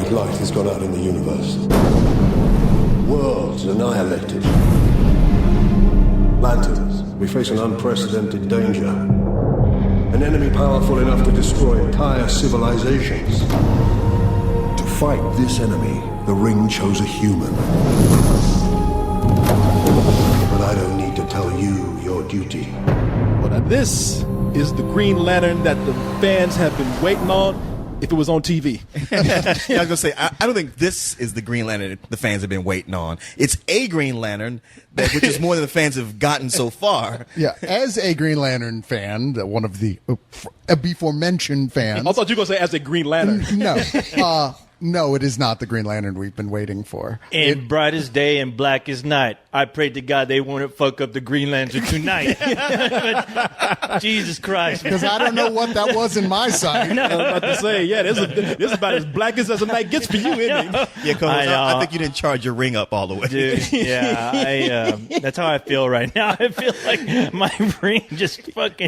great light has gone out in the universe. Worlds annihilated. Lanterns, we face an unprecedented danger. An enemy powerful enough to destroy entire civilizations. To fight this enemy, the Ring chose a human. But I don't need to tell you your duty. Well, now this is the Green Lantern that the fans have been waiting on. If it was on TV. Yeah, I was going to say, I don't think this is the Green Lantern the fans have been waiting on. It's a Green Lantern, which is more than the fans have gotten so far. Yeah, as a Green Lantern fan, one of the before-mentioned fans. I thought you were going to say as a Green Lantern. No, it is not the Green Lantern we've been waiting for. In brightest day and blackest night, I prayed to God they wouldn't fuck up the Green Lantern tonight. Jesus Christ. Because I don't know what that was in my sight. I was about to say, yeah, this is about as black as a night gets for you, isn't it? Yeah, I think you didn't charge your ring up all the way. Dude, yeah, that's how I feel right now. I feel like my ring just fucking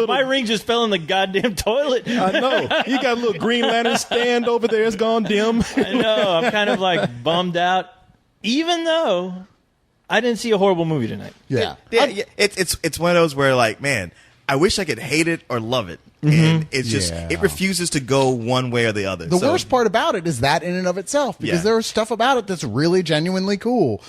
my ring just fell in the goddamn toilet. I know. You got a little Green Lantern stand over there. It's gone dim. I know. I'm kind of like bummed out, even though I didn't see a horrible movie tonight. Yeah. It's one of those where, like, man, I wish I could hate it or love it. And it's just, it refuses to go one way or the other. The worst part about it is that in and of itself, because there is stuff about it that's really genuinely cool.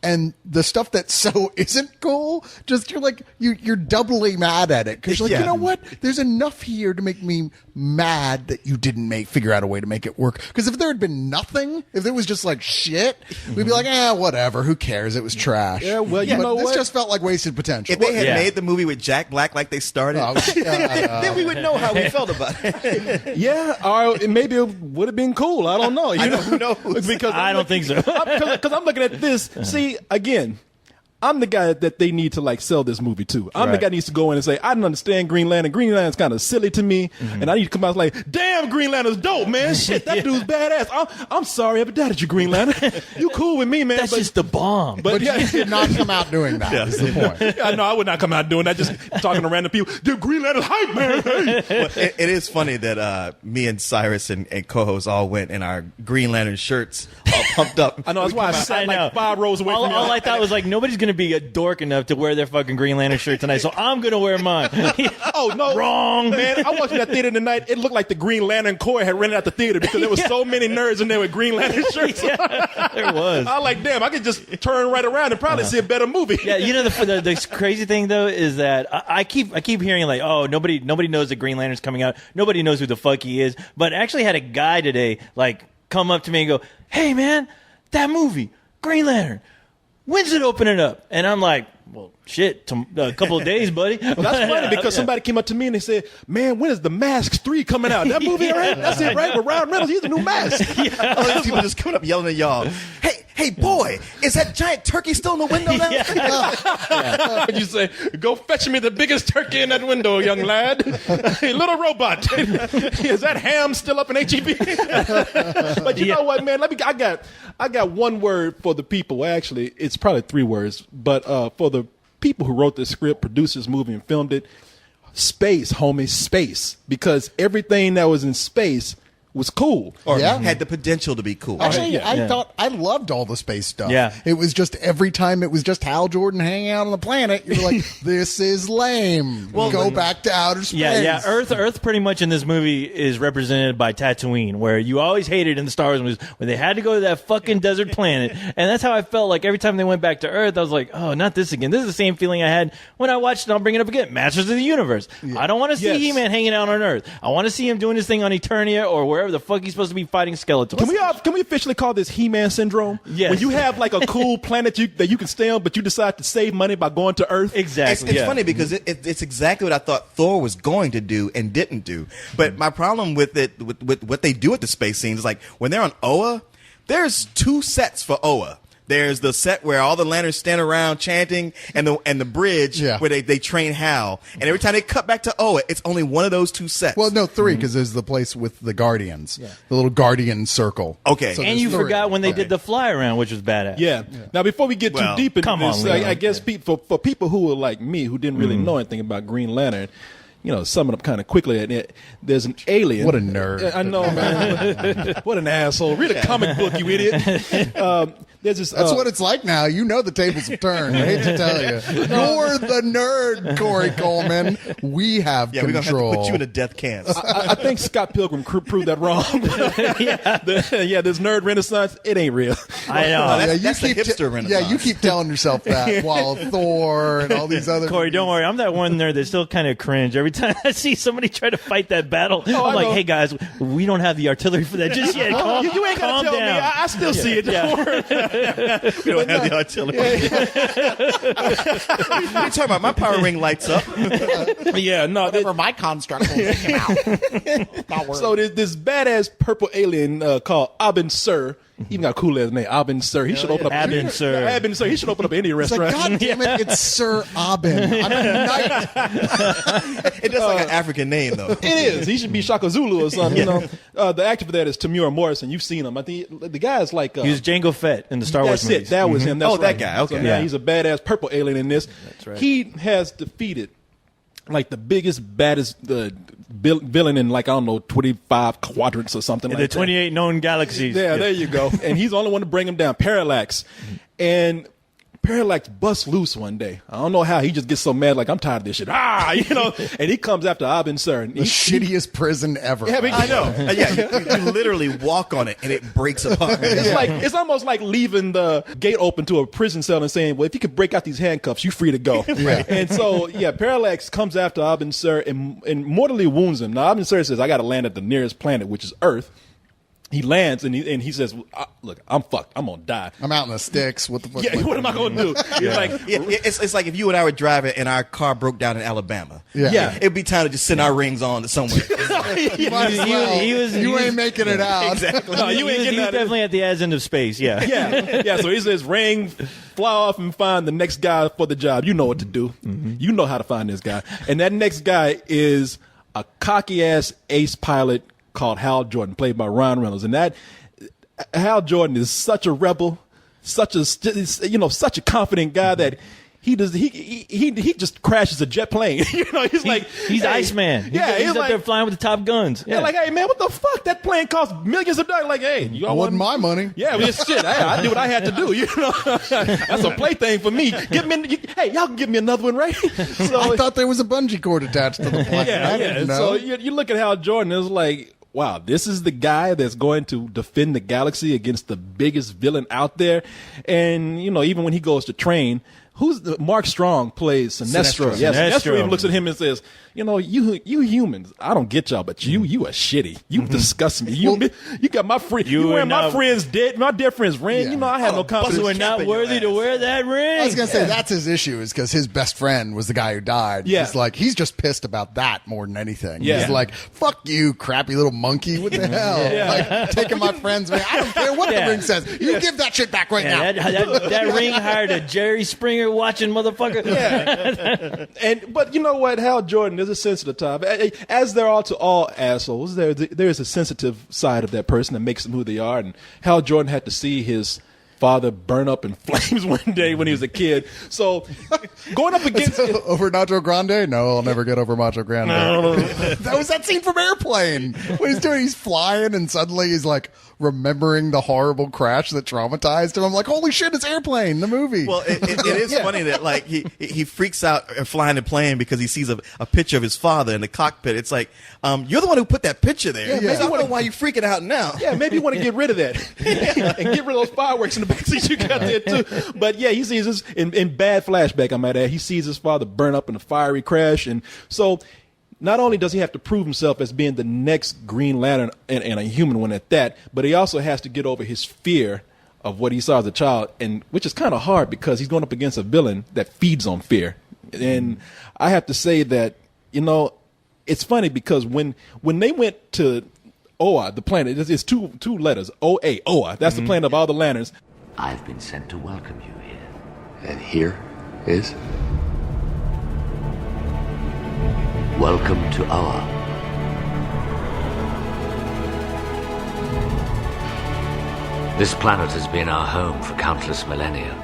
And the stuff that so isn't cool, just you're doubly mad at it because you're like, you know what? There's enough here to make me mad that you didn't figure out a way to make it work. Because if there had been nothing, if it was just like shit, we'd be like, whatever, who cares? It was trash. Yeah, well, you know this what? just felt like wasted potential. If they had made the movie with Jack Black like they started, then we would know how we felt about it. Yeah, or maybe it would have been cool. I don't know. Who knows? Because I don't think so. Because I'm looking at this. See, again, I'm the guy that they need to sell this movie to. I'm the guy that needs to go in and say, I don't understand Green Lantern. Green Lantern's kind of silly to me. And I need to come out like, damn, Green Lantern's dope, man. Shit, that dude's badass. I'm sorry I ever doubted you, Green Lantern. You cool with me, man. That's just the bomb. But you did not come out doing that, is the point. I know, I would not come out doing that, just talking to random people. Dude, Green Lantern's hype, man. Hey. Well, it is funny that me and Cyrus and co-hosts all went in our Green Lantern shirts all pumped up. I know, that's why I sat 5 rows away from you. All I thought was nobody's going to be a dork enough to wear their fucking Green Lantern shirt tonight, so I'm going to wear mine. Oh, no. Wrong. Man, I watched that theater tonight. It looked like the Green Lantern Corps had rented out the theater because there was so many nerds in there with Green Lantern shirts. There was. I was like, damn, I could just turn right around and probably see a better movie. Yeah, you know, the crazy thing, though, is that I keep hearing nobody knows that Green Lantern's coming out. Nobody knows who the fuck he is. But I actually had a guy today, come up to me and go, hey, man, that movie, Green Lantern, when's it opening up? And I'm like, well, shit, a couple of days, buddy. Well, that's funny because somebody came up to me and they said, man, when is The Mask 3 coming out? That movie, right? That's it, right? With Ryan Reynolds, he's the new Mask. All these people just coming up yelling at y'all, hey, boy, is that giant turkey still in the window now? You say, go fetch me the biggest turkey in that window, young lad. Hey, little robot. Is that ham still up in HEB? But you know what, man? I got one word for the people. Well, actually, it's probably 3 words. But for the people who wrote the script, produced this movie, and filmed it, space, homie, space. Because everything that was in space was cool. Or had the potential to be cool. Actually, I thought I loved all the space stuff. Yeah. It was just every time it was just Hal Jordan hanging out on the planet, you're like, this is lame. Go back to outer space. Yeah. Earth pretty much in this movie is represented by Tatooine, where you always hated in the Star Wars movies when they had to go to that fucking desert planet. And that's how I felt like every time they went back to Earth, I was like, oh, not this again. This is the same feeling I had when I watched, and I'll bring it up again, Masters of the Universe. Yeah. I don't want to see He-Man hanging out on Earth. I want to see him doing his thing on Eternia or wherever the fuck he's supposed to be fighting Skeletors. Can we officially call this He-Man syndrome? Yes. When you have a cool planet that you can stay on, but you decide to save money by going to Earth. Exactly. It's funny because it's exactly what I thought Thor was going to do and didn't do. But my problem with it, with what they do at the space scenes, is when they're on Oa, there's 2 sets for Oa. There's the set where all the lanterns stand around chanting, and the bridge where they train Hal. And every time they cut back to Oa, it's only one of those 2 sets. Well, no, 3, because there's the place with the Guardians, the little Guardian circle. Okay. So and you forgot when they did the fly around, which was badass. Yeah. Now, before we get too deep into this, on, I guess for people who are like me, who didn't really know anything about Green Lantern, sum it up kind of quickly. There's an alien. What a nerd. I know, man. What an asshole. Read a comic book, you idiot. There's this. That's what it's like now. You know the tables have turned. I hate to tell you. You're the nerd, Corey Coleman. We have Yeah, we're gonna have to control. put you in a death camp. I think Scott Pilgrim proved that wrong. This nerd renaissance, it ain't real. I know. That's the hipster renaissance. Yeah, you keep telling yourself that while Thor and all these other Corey, don't worry. I'm that one nerd that still kind of cringe every time I see somebody try to fight that battle. I'm I like, know. hey guys, we don't have the artartillery for that just yet. Calm, You ain't calm gotta tell down. me. I still see it. Don't worry. We don't have the artillery. What are you talking about? My power ring lights up. Yeah, no. whatever my construct will take him out. Not worried. So there's this badass purple alien called Abin Sur. He even got a cool ass name, Abin Sur. He should open up. Abin Sur. Abin Sur. He should open up any it's like, restaurant. God damn it, it's Sir Abin. I'm a knight. It does like an African name, though. It is. He should be Shaka Zulu or something. You know, the actor for that is Tamura Morrison. You've seen him. I think the guy is like. He was Jango Fett in the Star Wars That's movies. it. That was him. That's Oh, that right. guy. Okay. So, yeah, Yeah. he's a badass purple alien in this. That's right. He has defeated like the biggest, baddest villain in like, I don't know, 25 quadrants or something The like that. 28 known galaxies. Yeah, there you go. And he's the only one to bring him down. Parallax. And Parallax busts loose one day. I don't know how. He just gets so mad, like, I'm tired of this shit. And he comes after Abin Sur. The shittiest prison ever. Yeah, but- I know. You literally walk on it and it breaks apart. It's almost like leaving the gate open to a prison cell and saying, well, if you could break out these handcuffs, you're free to go. Right. And so, Parallax comes after Abin Sur and mortally wounds him. Now, Abin Sur says, I got to land at the nearest planet, which is Earth. He lands and he says, look, I'm fucked. I'm going to die. I'm out in the sticks. What the fuck? Yeah, what am I going to do? You're like, It's like if you and I were driving and our car broke down in Alabama. Yeah. It'd be time to just send our rings on to somewhere. You might as well. he was- you ain't making it out. Exactly. no, you ain't He getting was out of definitely at the ass end of space. Yeah. yeah. So he says, ring, fly off and find the next guy for the job. You know what to do. Mm-hmm. You know how to find this guy. And that next guy is a cocky ass ace pilot called Hal Jordan, played by Ryan Reynolds. And that Hal Jordan is such a rebel, such a confident guy that he just crashes a jet plane. He's like He's hey, Iceman. Yeah, he's he's up like, there flying with the top guns. yeah, like, hey man, what the fuck? That plane cost millions of dollars. Like, hey, you That wasn't my money. Yeah, well, shit. I did what I had to do. That's a plaything for me. Hey, y'all can give me another one, right? So I thought there was a bungee cord attached to the plane. I didn't know. So you look at Hal Jordan, it's like, wow, this is the guy that's going to defend the galaxy against the biggest villain out there. And, even when he goes to train, Mark Strong plays Sinestro. Sinestro. Yes, Sinestro Sinestro. even looks at him and says, you humans, I don't get y'all, but you are shitty. You disgust me. You got my friend. You are wearing my not- friend's dead, my dear friend's ring. Yeah. I had no bust confidence. You a are cap not in your worthy to ass. wear that ring. I was gonna say that's his issue is because his best friend was the guy who died. Yeah. He's like he's just pissed about that more than anything. Yeah. He's like, "Fuck you, crappy little monkey! What the hell? Like taking my friend's ring. I don't care what Yeah. the ring says. You give that shit back right now." That ring hired a Jerry Springer watching motherfucker. But you know what? Hal Jordan is a sensitive type. As there are to all assholes, there is a sensitive side of that person that makes them who they are. And Hal Jordan had to see his father burn up in flames one day when he was a kid. So going up against Over Nacho Grande? No, I'll never get over Macho Grande. That was that scene from Airplane. What he's doing, he's flying and suddenly he's like remembering the horrible crash that traumatized him. I'm like, holy shit, it's Airplane, the movie. Well, it is funny that like he freaks out flying the plane because he sees a picture of his father in the cockpit. It's like, you're the one who put that picture there. Yeah, I don't know why you freaking out now. yeah, maybe you want to get rid of that and get rid of those fireworks in the backseat you got there too. But yeah, he sees this in bad flashback. I might add, he sees his father burn up in a fiery crash, and so not only does he have to prove himself as being the next Green Lantern and a human one at that, but he also has to get over his fear of what he saw as a child, and which is kind of hard because he's going up against a villain that feeds on fear. And I have to say that it's funny because when they went to Oa, the planet, it's two letters, O-A, Oa. That's the planet of all the lanterns. I've been sent to welcome you here. And here is? Welcome to Oa. This planet has been our home for countless millennia.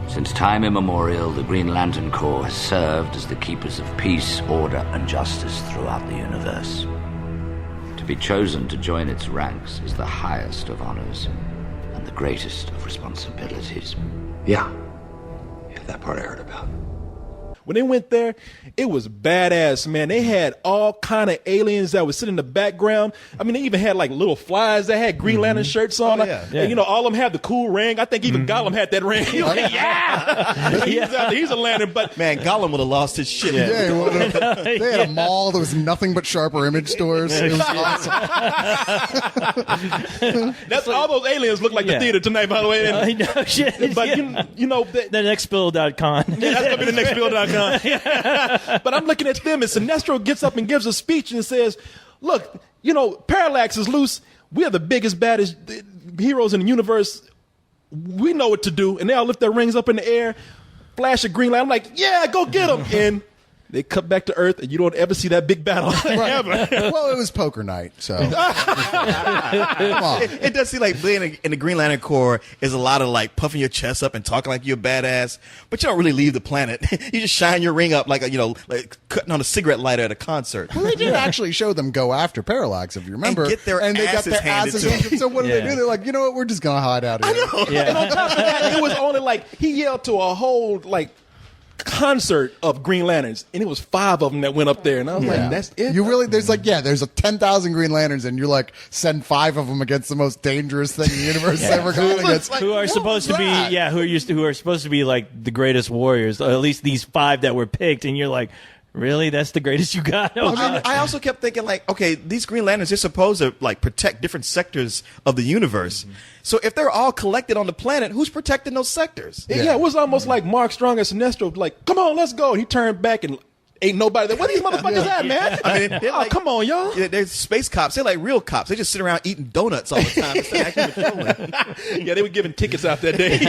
Since time immemorial, the Green Lantern Corps has served as the keepers of peace, order, and justice throughout the universe. To be chosen to join its ranks is the highest of honors and the greatest of responsibilities. Yeah, that part I heard about. When they went there, it was badass, man. They had all kind of aliens that would sit in the background. I mean, they even had like little flies that had Green Lantern shirts on. Oh, yeah. And, you know, all of them had the cool ring. I think even Gollum had that ring. He was like, yeah! He's out there. He's a lantern, but Man, Gollum would have lost his shit. Yeah, they had a mall. There was nothing but Sharper Image stores. It was awesome. that's all those aliens look like the theater tonight, by the way. And, I know, shit. but, you know, The next Bill.con. that's going to be the next Bill.com. But I'm looking at them, and Sinestro gets up and gives a speech and says, look, you know, Parallax is loose. We are the biggest, baddest heroes in the universe. We know what to do. And they all lift their rings up in the air, flash a green light. I'm like, yeah, go get them. And they cut back to Earth, and you don't ever see that big battle ever. Well, it was poker night, so come on. It does seem like being in the Green Lantern Corps is a lot of like puffing your chest up and talking like you're a badass, but you don't really leave the planet. You just shine your ring up like like cutting on a cigarette lighter at a concert. Well, they did actually show them go after Parallax, if you remember, And get their they got asses their handed asses to them. handed. So what do they do? They're like, you know what? We're just gonna hide out here. And on top of that, it was only like, he yelled to a whole, like, concert of Green Lanterns, and it was 5 of them that went up there, and I was like, that's it? You really? There's like, there's a 10,000 Green Lanterns, and you like send 5 of them against the most dangerous thing the universe has ever gone against. Who are supposed to be who are supposed to be like the greatest warriors, or at least these 5 that were picked, and you're like, really, that's the greatest you got? Oh, I mean, I also kept thinking, like, okay, these Green Lanterns, they're supposed to like protect different sectors of the universe. So if they're all collected on the planet, who's protecting those sectors? Yeah, it was almost like Mark Strong and Sinestro, like, come on, let's go. And he turned back and ain't nobody there. Where these motherfuckers at, man? I mean, they're like, come on, y'all. Yeah, they're space cops. They're like real cops. They just sit around eating donuts all the time instead of actually patrolling. Yeah, they were giving tickets out that day.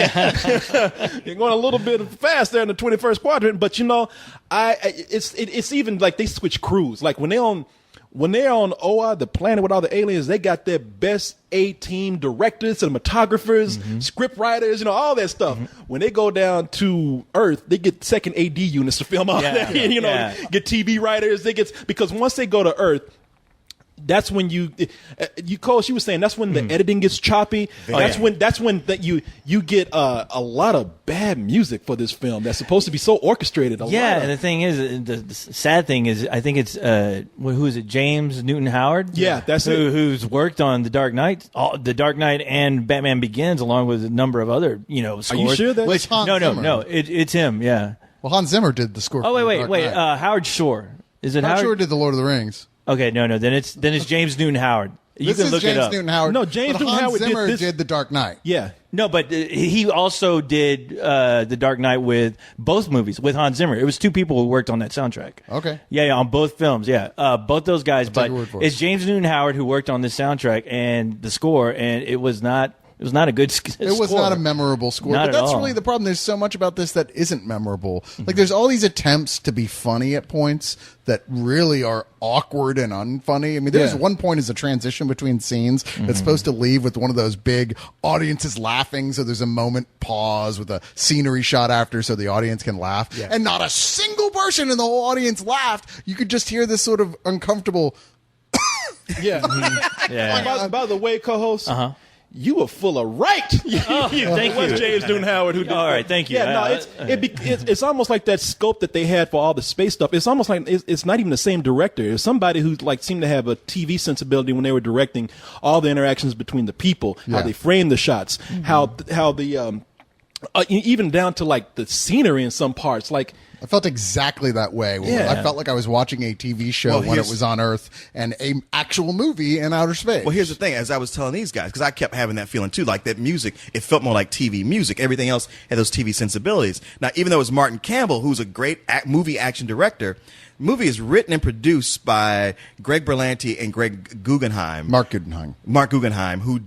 You're going a little bit fast there in the 21st quadrant, but you know, it's even like they switch crews. Like when they're on Oa, the planet with all the aliens, they got their best A-team directors, cinematographers, script writers, you know, all that stuff. When they go down to Earth, they get second AD units to film all that. You know, get TV writers. Because once they go to Earth, that's when Cole, she was saying that's when the editing gets choppy. That's when you get a lot of bad music for this film that's supposed to be so orchestrated. And the thing is, the sad thing is, I think it's who is it? James Newton Howard. Yeah, that's it. Who's worked on The Dark Knight, and Batman Begins, along with a number of other scores. Are you sure that? Well, it's Hans Zimmer. No, it's him. Yeah. Well, Hans Zimmer did the score. Oh for The wait. Dark Knight. Howard Shore. Is it Howard Howard? Shore did the Lord of the Rings. Okay, no. Then it's James Newton Howard. You This can is look James it up. Newton Howard. No, James but Newton Hans Howard did Zimmer this- did The Dark Knight. Yeah. No, but he also did The Dark Knight with both movies with Hans Zimmer. It was 2 people who worked on that soundtrack. Okay. Yeah, on both films. Yeah, both those guys. take But your word for it. it's James Newton Howard who worked on the soundtrack and the score, and it was not a good score. It was not a memorable score. Not But at that's all. really the problem. There's so much about this that isn't memorable. Like, there's all these attempts to be funny at points that really are awkward and unfunny. I mean, there's one point is a transition between scenes that's supposed to leave with one of those big audiences laughing. So there's a moment pause with a scenery shot after so the audience can laugh. And not a single person in the whole audience laughed. You could just hear this sort of uncomfortable. Yeah. By the way, co-host, you were full of right. Thank It was you. James Newton Howard who did All that. right, thank you. Yeah, no, it's almost like that scope that they had for all the space stuff. It's almost like it's not even the same director. It's somebody who like seemed to have a TV sensibility when they were directing all the interactions between the people, how they frame the shots, how the even down to like the scenery in some parts, like. I felt exactly that way. Yeah. I felt like I was watching a TV show when it was on Earth and a actual movie in outer space. Well, here's the thing. As I was telling these guys, because I kept having that feeling too, like that music, it felt more like TV music. Everything else had those TV sensibilities. Now, even though it was Martin Campbell, who's a great movie action director, the movie is written and produced by Greg Berlanti and Mark Guggenheim, who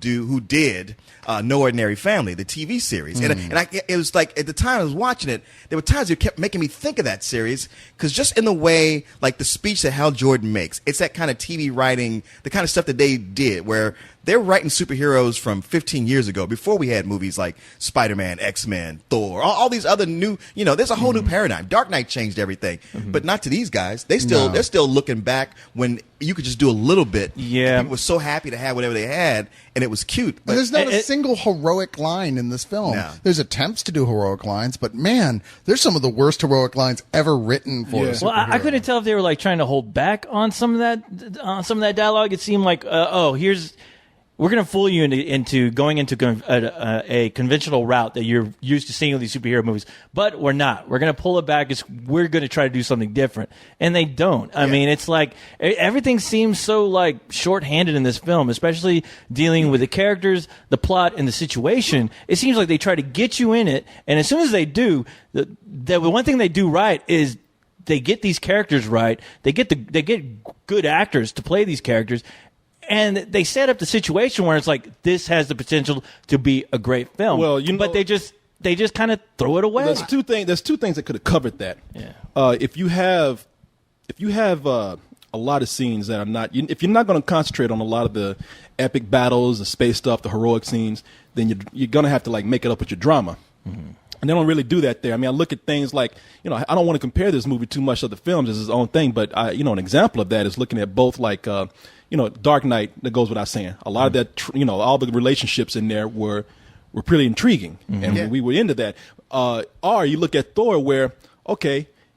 did No Ordinary Family, the TV series. And it was like, at the time I was watching it, there were times it kept making me think of that series, because just in the way, like the speech that Hal Jordan makes, it's that kind of TV writing, the kind of stuff that they did, where they're writing superheroes from 15 years ago, before we had movies like Spider-Man, X-Men, Thor, all these other new, there's a whole new paradigm. Dark Knight changed everything, but not to these guys. They're still looking back when you could just do a little bit. Yeah. People were so happy to have whatever they had, and it was cute. But And there's not a single heroic line in this film. No. There's attempts to do heroic lines, but man, there's some of the worst heroic lines ever written for a superhero. Well, I couldn't tell if they were like trying to hold back on some of that dialogue. It seemed like, we're going to fool you into going into a conventional route that you're used to seeing with these superhero movies, but we're not. We're going to pull it back. We're going to try to do something different, and they don't. I mean, it's like everything seems so like shorthanded in this film, especially dealing with the characters, the plot, and the situation. It seems like they try to get you in it, and as soon as they do, the one thing they do right is they get these characters right. They get good actors to play these characters. And they set up the situation where it's like, this has the potential to be a great film. Well, but they just kind of throw it away. There's two things that could have covered that. Yeah. If you have a lot of scenes that are not, if you're not going to concentrate on a lot of the epic battles, the space stuff, the heroic scenes, then you're going to have to like make it up with your drama. Mm-hmm. And they don't really do that there. I mean, I look at things like, I don't want to compare this movie too much to the films as its own thing, but an example of that is looking at both like, Dark Knight, that goes without saying. A lot of that, all the relationships in there were pretty intriguing, and we were into that. Or you look at Thor, where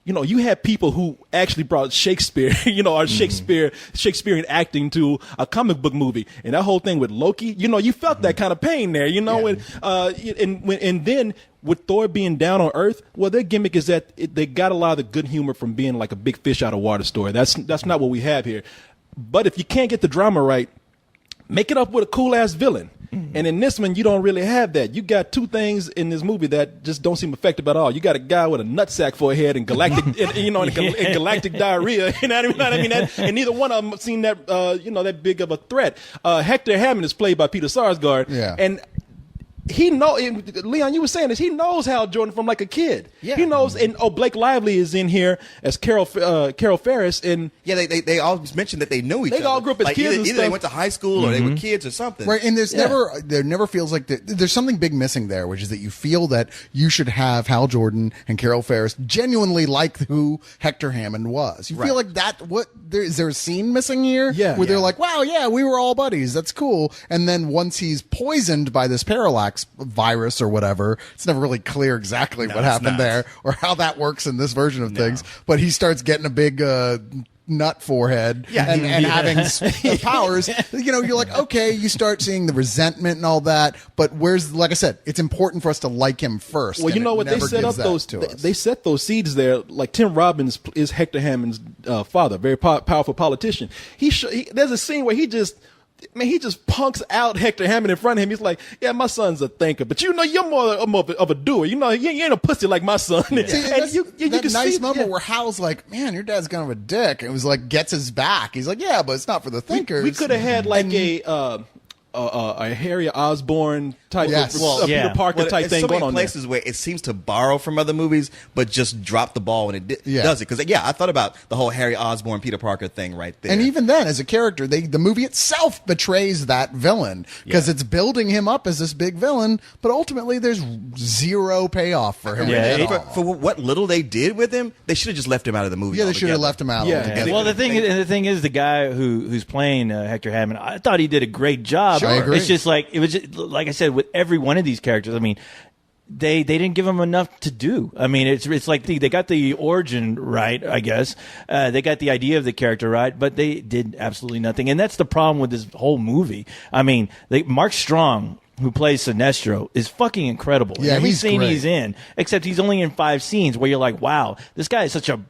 you had people who actually brought Shakespeare, or Shakespearean acting to a comic book movie, and that whole thing with Loki, you felt that kind of pain there, and then with Thor being down on Earth, well, their gimmick is that they got a lot of the good humor from being like a big fish out of water story. That's not what we have here. But if you can't get the drama right, make it up with a cool ass villain. Mm-hmm. And in this one, you don't really have that. You got two things in this movie that just don't seem effective at all. You got a guy with a nutsack for a head and galactic, and galactic diarrhhea. You know what I mean? And neither one of them seem that, that big of a threat. Hector Hammond is played by Peter Sarsgaard. Yeah. And Leon, you were saying this. He knows Hal Jordan from like a kid. Yeah. He knows, and Blake Lively is in here as Carol Ferris, and they all mentioned that they knew each other. They all grew up as like kids and either they stuff. went to high school or they were kids or something. Right, and there never feels like there's something big missing there, which is that you feel that you should have Hal Jordan and Carol Ferris genuinely like who Hector Hammond was. You feel like that. Is there a scene missing here? Yeah. Where they're like, wow, yeah, we were all buddies. That's cool. And then once he's poisoned by this parallax virus or whatever, it's never really clear exactly what happened there or how that works in this version of things. But he starts getting a big nut forehead and having powers. You're like, okay, you start seeing the resentment and all that. But like I said, it's important for us to like him first. Well, you know what, they set up they set those seeds there. Like Tim Robbins is Hector Hammond's father, very powerful politician. There's a scene where he just punks out Hector Hammond in front of him. He's like, yeah, my son's a thinker, but you're more of a doer. You ain't a pussy like my son. Yeah. See, you can nice see moment where Hal's like, man, your dad's kind of a dick. And it was like, gets his back. He's like, yeah, but it's not for the thinkers. We could have had like a Harry Osborn type of Peter Parker type thing going on there. Places where it seems to borrow from other movies, but just drop the ball when it does it. Because I thought about the whole Harry Osborn, Peter Parker thing right there. And even then, as a character, the movie itself betrays that villain because it's building him up as this big villain, but ultimately there's zero payoff for him. For what little they did with him, they should have just left him out of the movie. Yeah, they should have left him out. Yeah. Well, the thing is, the guy who's playing Hector Hammond, I thought he did a great job. Sure. I agree. It's just like like I said, with every one of these characters. I mean, they didn't give him enough to do. I mean, it's like they got the origin right, I guess. They got the idea of the character right, but they did absolutely nothing. And that's the problem with this whole movie. I mean, Mark Strong, who plays Sinestro, is fucking incredible. Yeah, every he's scene great. He's in, except he's only in 5 scenes where you're like, wow, this guy is such a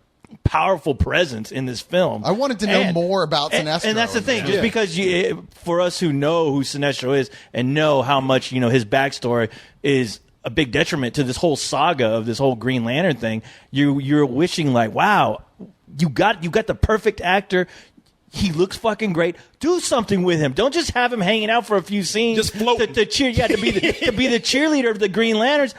powerful presence in this film. I wanted to know more about Sinestro. And that's the thing, just because for us who know who Sinestro is and know how much, his backstory is a big detriment to this whole saga of this whole Green Lantern thing, you're wishing like, wow, you got the perfect actor. He looks fucking great. Do something with him. Don't just have him hanging out for a few scenes. Just float to cheer. Yeah, to be the cheerleader of the Green Lanterns.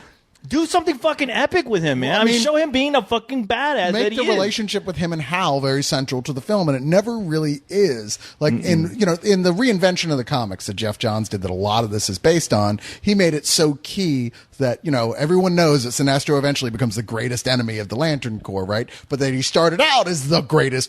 Do something fucking epic with him, man. Well, I mean, show him being a fucking badass. Make that he the is. relationship with him and Hal very central to the film, and it never really is. Like in the reinvention of the comics that Jeff Johns did, that a lot of this is based on. He made it so key that everyone knows that Sinestro eventually becomes the greatest enemy of the Lantern Corps, right? But that he started out as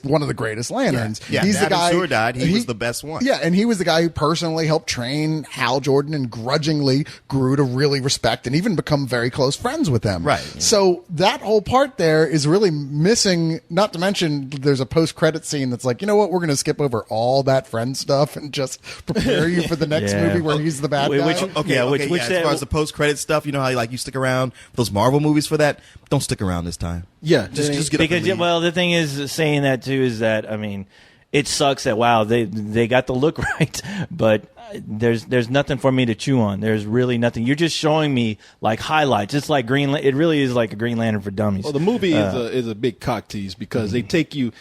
one of the greatest Lanterns. Yeah, he's the Adam guy. Stewart died. He was the best one. Yeah, and he was the guy who personally helped train Hal Jordan and grudgingly grew to really respect and even become very close friends with them. Right. So that whole part there is really missing, not to mention there's a post-credit scene that's like, you know what, we're going to skip over all that friend stuff and just prepare you for the next Yeah. movie where he's the bad guy. Which- As far as the post-credit stuff, you know how you stick around for those Marvel movies for that? Don't stick around this time. Yeah, Just get up Because and leave. well, the thing is, saying that too is that I mean, it sucks that wow they got the look right, but there's nothing for me to chew on. There's really nothing. You're just showing me like highlights. It's like it really is like a Green Lantern for dummies. Well, the movie is a big cock tease because they take you.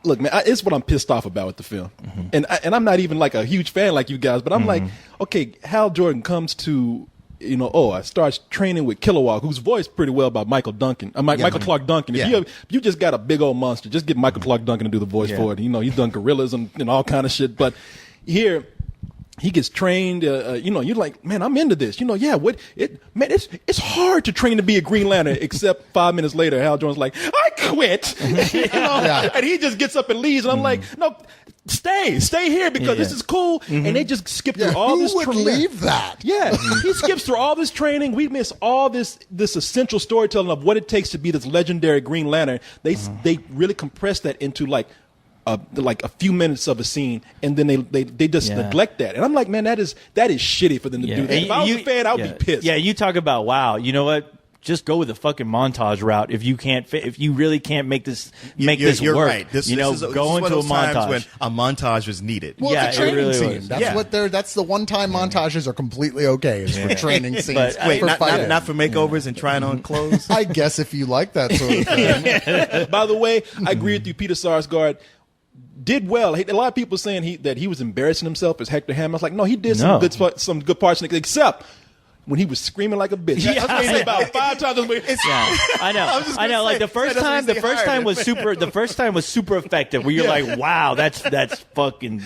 Look, man, it's what I'm pissed off about with the film, and I'm not even like a huge fan like you guys, but I'm like, okay, Hal Jordan comes to. I starts training with Kilowog, who's voiced pretty well by Michael Duncan. Michael Clark Duncan. If you just got a big old monster, just get Michael Clark Duncan to do the voice for it. He's done gorillas and all kind of shit. But here, he gets trained. You're like, man, I'm into this. It's hard to train to be a Green Lantern. Except 5 minutes later, Hal Jordan's like, I quit. And he just gets up and leaves. And I'm like, no. Stay here because this is cool. And they just skip through all this Who would training. leave that? Yeah, he skips through all this training. We miss all this essential storytelling of what it takes to be this legendary Green Lantern. They really compress that into like a few minutes of a scene, and then they just neglect that. And I'm like, man, that is shitty for them to do that. If I was a fan, I would be pissed. Yeah, you talk about wow. You know what? Just go with the fucking montage route. If you really can't make this You're work, right. This go is into one a of those times montage. when a montage was needed. Well, Yeah, it's a it training really scene. was. That's that's the one time montages are completely okay is for training scenes. But, Wait, for not fighting. for makeovers and trying on clothes? I guess if you like that sort of thing. By the way, I agree with you. Peter Sarsgaard did well. A lot of people saying that he was embarrassing himself as Hector Hammond. I was like, no, he did some good parts, except when he was screaming like a bitch. That's what he said about 5 times. I know. Like the first time was super. The first time was super effective. Where you're like, wow, that's fucking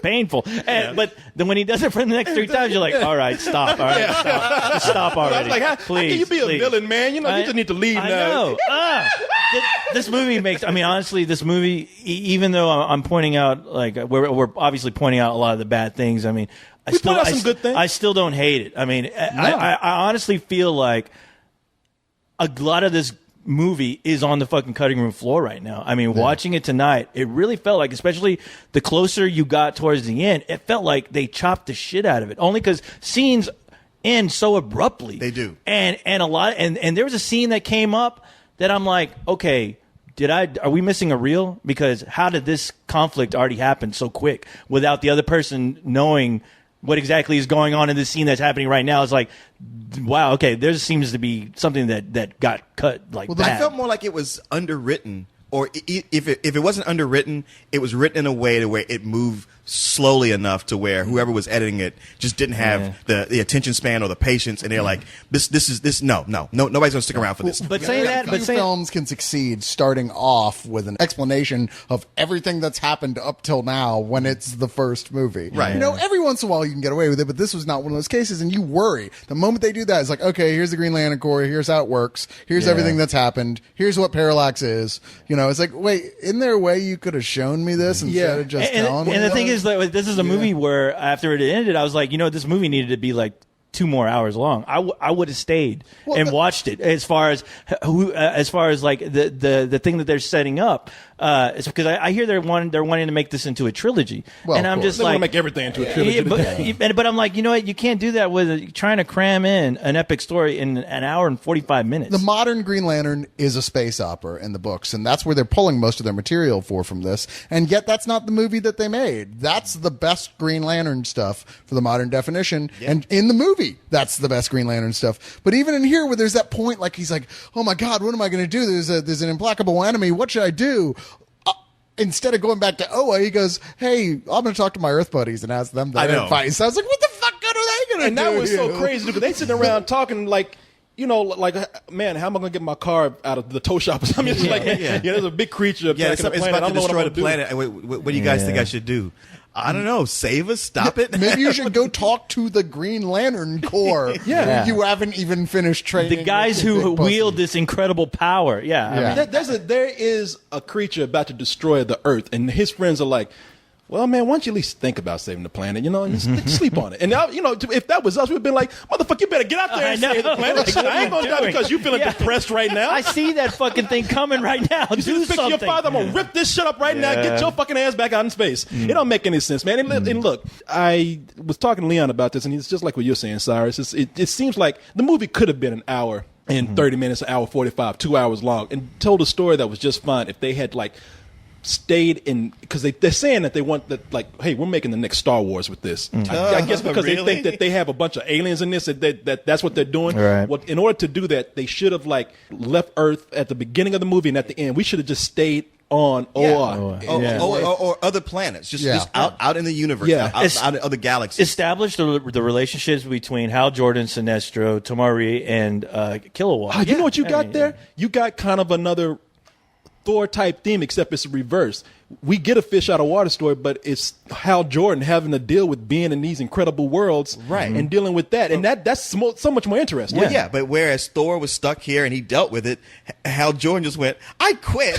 painful. But then when he does it for the next 3 times, you're like, all right, stop. All right, stop. Just stop I already. was like, how please, can you be a please. villain, man? You just need to leave I now. know. This movie makes. I mean, honestly, this movie, even though I'm pointing out, like, we're obviously pointing out a lot of the bad things. I mean, We point out some good things. I still don't hate it. I mean, I honestly feel like a lot of this movie is on the fucking cutting room floor right now. I mean, watching it tonight, it really felt like, especially the closer you got towards the end, it felt like they chopped the shit out of it. Only because scenes end so abruptly. They do. And a lot, and there was a scene that came up that I'm like, okay, are we missing a reel? Because how did this conflict already happen so quick without the other person knowing what exactly is going on in this scene that's happening right now? It's like, wow, okay, there seems to be something that got cut like I felt more like it was underwritten, or if it wasn't underwritten, it was written in a way to where it moved slowly enough to where whoever was editing it just didn't have the attention span or the patience, and they're like, nobody's gonna stick around for this. But saying that, Few films can succeed starting off with an explanation of everything that's happened up till now when it's the first movie. Right. Every once in a while you can get away with it, but this was not one of those cases, and you worry. The moment they do that, it's like, okay, here's the Green Lantern Corps, here's how it works, here's everything that's happened, here's what Parallax is. It's like, wait, isn't there a way you could have shown me this instead of just telling me? And the thing that? is, like, this is a movie where after it ended, I was like, this movie needed to be like 2 more hours long. I would have stayed and watched it. As far as like the thing that they're setting up, it's because I hear they're wanting to make this into a trilogy, Well, and of I'm course. just They like, want to make everything into a trilogy. but I'm like, you know what? You can't do that with trying to cram in an epic story in an hour and 45 minutes. The modern Green Lantern is a space opera in the books, and that's where they're pulling most of their material from this. And yet, that's not the movie that they made. That's the best Green Lantern stuff for the modern definition. Yeah. And in the movie, that's the best Green Lantern stuff. But even in here, where there's that point, like he's like, "Oh my God, what am I going to do? There's an implacable enemy. What should I do?" Instead of going back to Oa, he goes, "Hey, I'm going to talk to my Earth buddies and ask them their advice." I was like, "What the fuck are they going to do?" And that was so here? crazy because they sitting around talking like, you know, like, man, how am I going to get my car out of the tow shop or something? It's like, there's a big creature Yeah, attacking it's the planet. about I to don't know destroy what the I'm gonna do. planet. What do you guys think I should do? I don't know. Save us? Stop it? Maybe you should go talk to the Green Lantern Corps. Yeah. You haven't even finished training. The guys with who Big Pussy. wield this incredible power. Yeah. I Yeah. mean, There is a creature about to destroy the Earth, and his friends are like, well, man, why don't you at least think about saving the planet, you know, and just sleep on it. And now, you know, if that was us, we'd been like, motherfucker, you better get out there and I save the know. planet. What I ain't are going to you die doing? because you feeling Yeah. depressed right now. I see that fucking thing coming right now. You see Do this picture of your something. father? I'm going to rip this shit up right now. Get your fucking ass back out in space. It don't make any sense, man. And look, I was talking to Leon about this, and it's just like what you're saying, Cyrus. It seems like the movie could have been an hour and 30 minutes, an hour 45, 2 hours long, and told a story that was just fine if they had, like, stayed in, because they're saying that they want that, like, hey, we're making the next Star Wars with this. I guess because they Really? think that they have a bunch of aliens in this, that's what they're doing. Right. Well, in order to do that, they should have, like, left Earth at the beginning of the movie and at the end. We should have just stayed on OR. Or other planets, just out in the universe, Yeah. out in other galaxies. Establish the relationships between Hal Jordan, Sinestro, Tamari, and Kilowatt. You know what you got there? You got kind of another Thor type theme, except it's reverse. We get a fish out of water story, but it's Hal Jordan having to deal with being in these incredible worlds, Right. and dealing with that, and that's so much more interesting. Well, yeah, but whereas Thor was stuck here and he dealt with it, Hal Jordan just went, "I quit."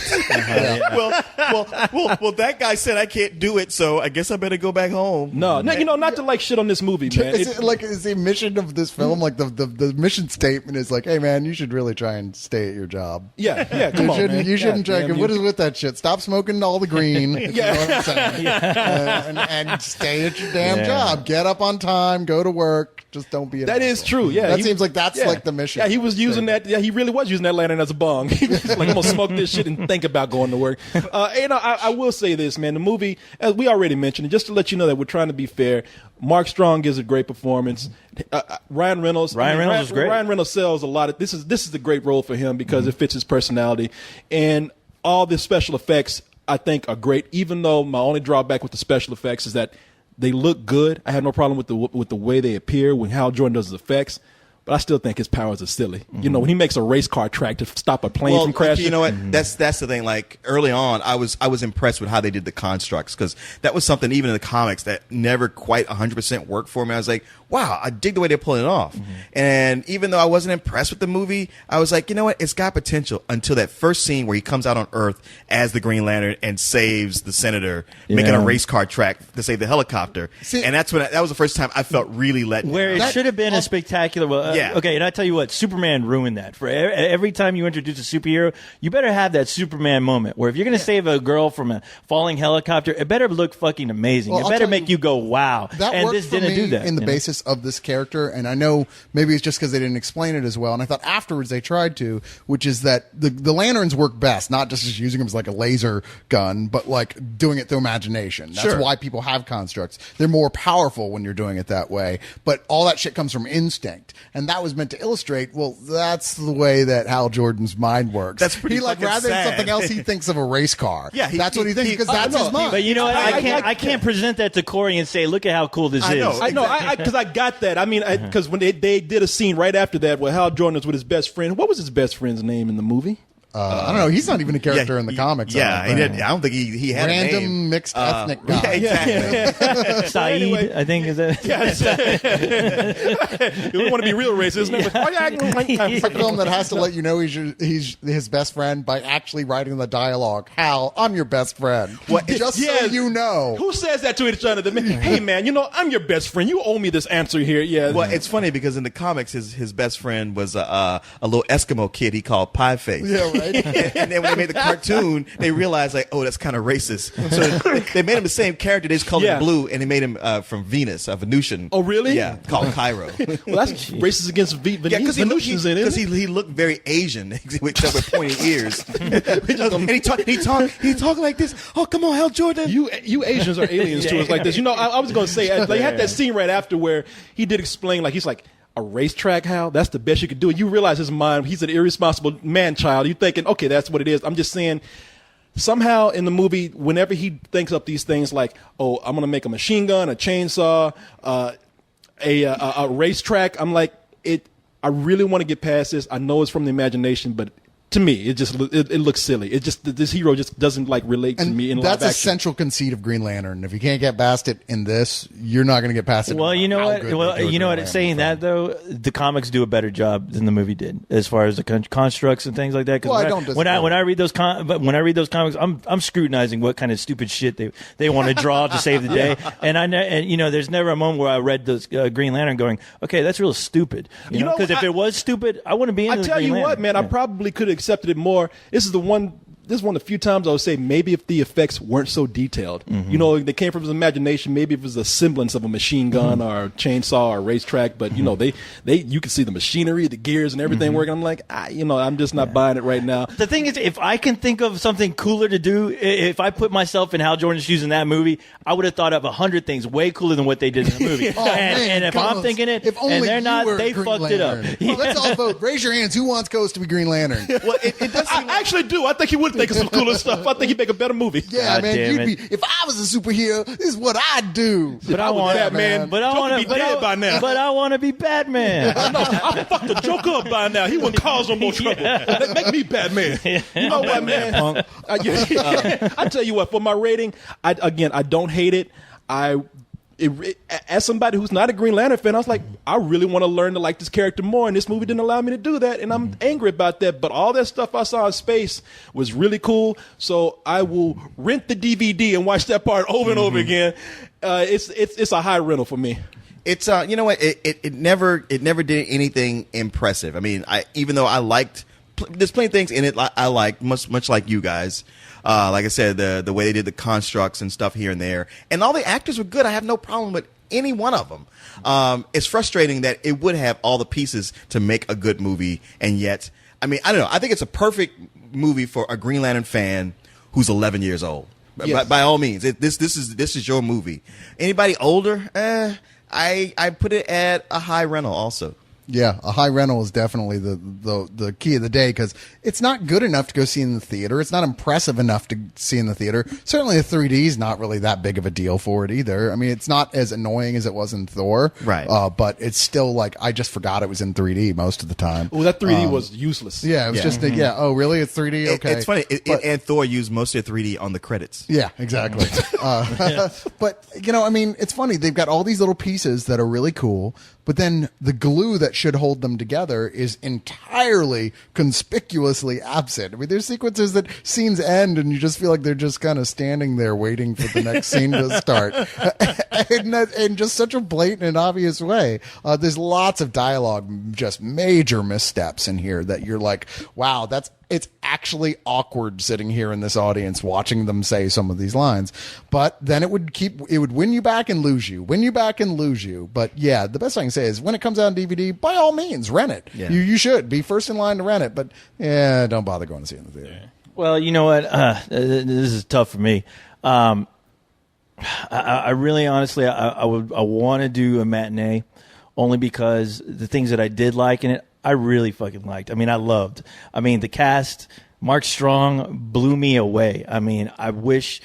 well, that guy said I can't do it, so I guess I better go back home. No, you know, not to like shit on this movie, man. Is the mission of this film like the mission statement is like, hey man, you should really try and stay at your job. yeah, come on, man. You shouldn't God try. damn What you. is with that shit? Stop smoking all the green. You know what I'm saying? And stay at your damn job. Get up on time. Go to work. Just don't be. That is true. Yeah, that seems like that's like the mission. Yeah, he was using that. Yeah, he really was using that lantern as a bong. He was like, I'm gonna smoke this shit and think about going to work. You know, I will say this, man. The movie, as we already mentioned, and just to let you know that we're trying to be fair. Mark Strong gives a great performance. Ryan Reynolds. Ryan Reynolds is great. Ryan Reynolds sells a lot of. This is the great role for him because it fits his personality, and all the special effects I think are great. Even though my only drawback with the special effects is that they look good. I have no problem with the way they appear when Hal Jordan does his effects. But I still think his powers are silly. You know, when he makes a race car track to stop a plane from crashing. You know what? That's the thing. Like early on, I was impressed with how they did the constructs because that was something even in the comics that never quite 100% worked for me. I was like, wow, I dig the way they're pulling it off. And even though I wasn't impressed with the movie, I was like, you know what? It's got potential until that first scene where he comes out on Earth as the Green Lantern and saves the senator, making a race car track to save the helicopter. And that's when that was the first time I felt really let down. Where it should have been a spectacular. Well, Yeah. Okay, and I tell you what, Superman ruined that. For every time you introduce a superhero, you better have that Superman moment where if you're going to save a girl from a falling helicopter, it better look fucking amazing. Well, it I'll better tell make you, you go, wow. That And worked this for didn't me do that. in the you know? basis of this character, and I know maybe it's just because they didn't explain it as well. And I thought afterwards they tried to, which is that the lanterns work best, not just as using them as like a laser gun, but like doing it through imagination. That's why people have constructs. They're more powerful when you're doing it that way. But all that shit comes from instinct, and that was meant to illustrate. Well, that's the way that Hal Jordan's mind works. That's pretty He like fucking rather than sad. something else, he thinks of a race car. Yeah, that's what he thinks because that's his mind. But you know what? I I can't present that to Corey and say, look at how cool this I is. know. I know, because I got that. I mean, because when they did a scene right after that where Hal Jordan was with his best friend. What was his best friend's name in the movie? I don't know. He's not even a character in the comics. Yeah, I don't I don't think he had a name. random mixed ethnic guy. Yeah, exactly. Saeed, Anyway. I think is that. We want to be real racist. Isn't it? It's a film that has to let you know he's his best friend by actually writing the dialogue. Hal, I'm your best friend. Just so you know. Who says that to each other? Hey, man, you know, I'm your best friend. You owe me this answer here. Yeah. Well, it's funny because in the comics, his best friend was a little Eskimo kid he called Pie Face. Yeah, right. And then when they made the cartoon, they realized like, oh, that's kind of racist. So they made him the same character. They just colored him blue, and they made him from Venus, a Venusian. Oh, really? Yeah, called Cairo. Well, that's racist against Because Venusians in it. he looked very Asian, except with pointy ears. And he talked like this. Oh, come on, Hal Jordan. You Asians are aliens to us like this. You know, I was going to say, they had that scene right after where he did explain, like, he's like, a racetrack, Hal? That's the best you could do. And you realize his mind, he's an irresponsible man-child. You're thinking, okay, that's what it is. I'm just saying, somehow in the movie, whenever he thinks up these things like, oh, I'm going to make a machine gun, a chainsaw, a racetrack, I'm like, I really want to get past this. I know it's from the imagination, but to me, it looks silly. It just this hero just doesn't like relate to me in live that's action. a central conceit of Green Lantern. If you can't get past it in this, you're not going to get past it. Well, you know how what? good Well, they do a you know Green what? Lantern Saying film. that though, the comics do a better job than the movie did as far as the constructs and things like that. 'Cause Well, I when don't disagree. when I read those when I read those comics, I'm scrutinizing what kind of stupid shit they want to draw to save the day. And you know, there's never a moment where I read those Green Lantern going, okay, that's real stupid. You know, because if it was stupid, I wouldn't be into I the tell Green you Lantern. what, man, I Yeah. probably could have accepted it more. This is one of the few times I would say maybe if the effects weren't so detailed. You know, they came from his imagination. Maybe if it was a semblance of a machine gun or a chainsaw or a racetrack. But you know, you could see the machinery, the gears, and everything working. I'm like, I'm just not buying it right now. The thing is, if I can think of something cooler to do, if I put myself in Hal Jordan's shoes in that movie, I would have thought of 100 things way cooler than what they did in the movie. Oh, man, and if I'm Ghost. thinking it, If only and they're you not, were they Green fucked it up. Lantern. Well, let's all vote. Raise your hands. Who wants Ghost to be Green Lantern? Well, it does seem I actually do. I think he would think of some cooler stuff. I think he'd make a better movie. Yeah, God man. damn You'd it. be. If I was a superhero, this is what I'd do. But I want Batman. But I Joker want be dead by now. But I want to be Batman. I fucked the Joker up by now. He wouldn't cause no more trouble. Make me Batman. You know what, man? I tell you what, for my rating, I don't hate it. As somebody who's not a Green Lantern fan, I was like, I really want to learn to like this character more, and this movie didn't allow me to do that, and I'm angry about that. But all that stuff I saw in space was really cool, so I will rent the DVD and watch that part over and over again. It's a high rental for me. It's you know what, it never did anything impressive. I mean, even though I liked, there's plenty of things in it I liked, much like you guys. Like I said, the way they did the constructs and stuff here and there, and all the actors were good. I have no problem with any one of them. It's frustrating that it would have all the pieces to make a good movie, and yet, I mean, I don't know. I think it's a perfect movie for a Green Lantern fan who's 11 years old. Yes. By all means, this is your movie. Anybody older, I put it at a high rental also. Yeah, a high rental is definitely the key of the day because it's not good enough to go see in the theater. It's not impressive enough to see in the theater. Certainly, the 3D is not really that big of a deal for it either. I mean, it's not as annoying as it was in Thor, Right. But it's still like I just forgot it was in 3D most of the time. Well, that 3D was useless. Yeah, it was just oh, really? It's 3D? Okay, It's funny, and Thor used most of the 3D on the credits. Yeah, exactly. But, you know, I mean, it's funny. They've got all these little pieces that are really cool, but then the glue that should hold them together is entirely conspicuously absent. I mean, there's sequences that scenes end and you just feel like they're just kind of standing there waiting for the next scene to start. In just such a blatant and obvious way. There's lots of dialogue, just major missteps in here that you're like, wow, it's actually awkward sitting here in this audience watching them say some of these lines. But then it would win you back and lose you. But yeah, the best I can say is when it comes out on DVD, by all means, rent it. Yeah. You should be first in line to rent it. But yeah, don't bother going to see it in the theater. Well, you know what? This is tough for me. I really, honestly, I want to do a matinee only because the things that I did like in it, I really fucking liked. I mean, the cast, Mark Strong blew me away. I mean, I wish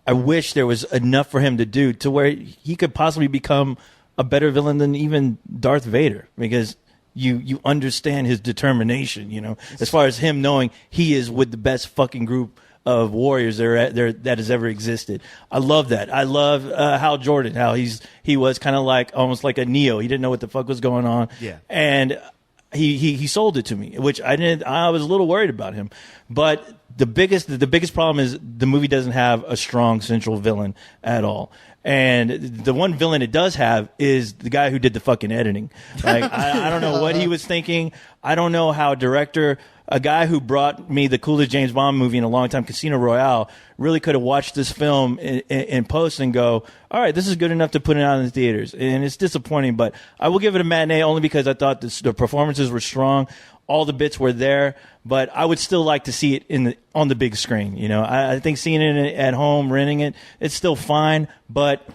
there was enough for him to do to where he could possibly become a better villain than even Darth Vader, because you understand his determination, you know, as far as him knowing he is with the best fucking group of warriors there that has ever existed. I love that. I love Hal Jordan, how he was kind of like almost like a Neo. He didn't know what the fuck was going on. Yeah. And he sold it to me, which I didn't. I was a little worried about him, but the biggest problem is the movie doesn't have a strong central villain at all. And the one villain it does have is the guy who did the fucking editing. Like I don't know what he was thinking. I don't know how a guy who brought me the coolest James Bond movie in a long time, Casino Royale, really could have watched this film in post and go, all right, this is good enough to put it out in the theaters. And it's disappointing, but I will give it a matinee only because I thought the performances were strong. All the bits were there, but I would still like to see it on the big screen. You know, I think seeing it at home, renting it, it's still fine, but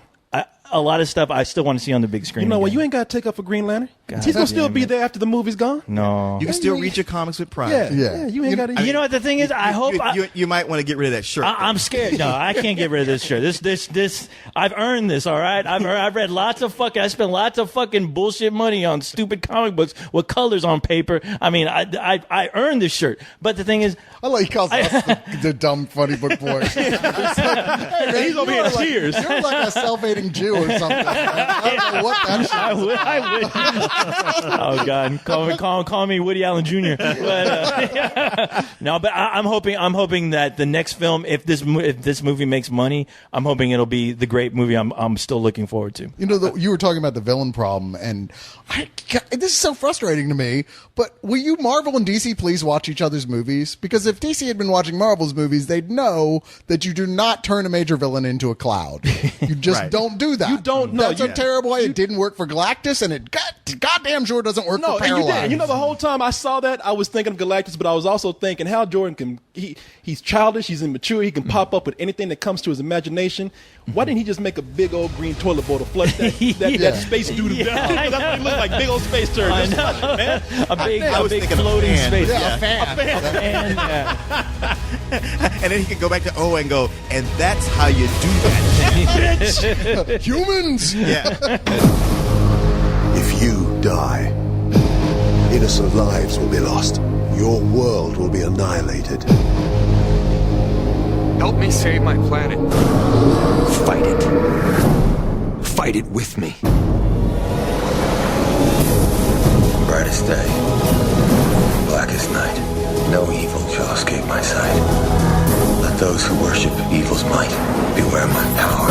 a lot of stuff I still want to see on the big screen. You know what? again. You ain't got to take up for Green Lantern. God He's gonna still damn be it. there after the movie's gone. No. You can still read your comics with pride. Yeah, Yeah. yeah. You ain't got to. You know what the thing is? I hope You might want to get rid of that shirt. I'm scared. No, I can't get rid of this shirt. This. I've earned this. All right. I've read lots of fucking. I spent lots of fucking bullshit money on stupid comic books with colors on paper. I mean, I earned this shirt. But the thing is, I like he calls us the dumb funny book boys. It's like, hey, man, He's over here in tears. You're like a self-hating Jew or something. I don't know what that shit I is. would. Oh God, call me Woody Allen Jr. But no, but I'm hoping that the next film, if this movie makes money, I'm hoping it'll be the great movie I'm still looking forward to. You know, you were talking about the villain problem, and this is so frustrating to me. But will you, Marvel and DC, please watch each other's movies? Because if DC had been watching Marvel's movies, they'd know that you do not turn a major villain into a cloud. You just Right. don't do that. You don't know. That's a terrible way. It didn't work for Galactus, and it goddamn sure doesn't work No, for and you Parallax. did. You know, the whole time I saw that, I was thinking of Galactus, but I was also thinking Hal Jordan can. He's childish. He's immature. He can pop up with anything that comes to his imagination. Why didn't he just make a big old green toilet bowl to flush that space dude down? I That's what he looks like. Big old space turd. I Just know. flush it, man. I A was big thinking of floating fan. space. Yeah, a fan. And, yeah. And then he could go back to Oa and go, and that's how you do that. Humans. Yeah. If you die, innocent lives will be lost. Your world will be annihilated. Help me save my planet. Fight it. Fight it with me. Brightest day, blackest night. No evil shall escape my sight. Let those who worship evil's might beware my power.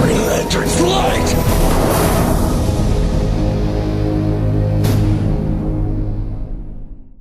Green Lantern.